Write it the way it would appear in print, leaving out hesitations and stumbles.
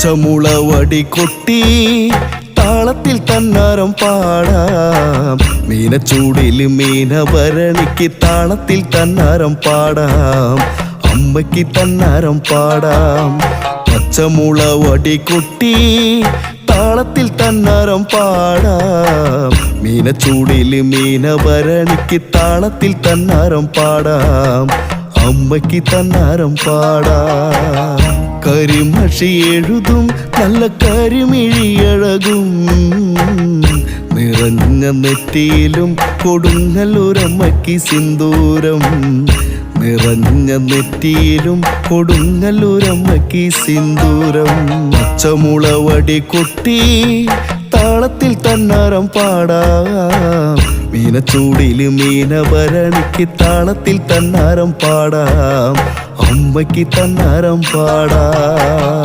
പച്ചമുളവടി കൊട്ടി താളത്തിൽ തന്നാരം പാടാം. മീനച്ചൂടില് മീനഭരണിക്ക് താളത്തിൽ തന്നാരം പാടാം. അമ്മയ്ക്ക് തന്നാരം പാടാം. പച്ചമുളവടി കൊട്ടി താളത്തിൽ തന്നാരം പാടാം. മീനച്ചൂടില് മീനഭരണിക്ക് താളത്തിൽ തന്നാരം പാടാം. അമ്മയ്ക്ക് തന്നാരം പാടാം. കരിമഷി എഴുതും നല്ല കരിമിഴിയഴകും നിറഞ്ഞ നെറ്റിയിലും കൊടുങ്ങല്ലൂരമ്മയ്ക്ക് സിന്ദൂരം. നിറഞ്ഞ നെറ്റിയിലും കൊടുങ്ങല്ലൂരമ്മയ്ക്ക് സിന്ദൂരം. പച്ചമുളവടി കൊട്ടി താളത്തിൽ തന്നാരം പാടാം. മീനച്ചൂടില് മീനഭരണിക്ക് താളത്തിൽ തന്നാരം പാടാം. അമ്മയ്ക്ക് തന്നാരം പാടാം.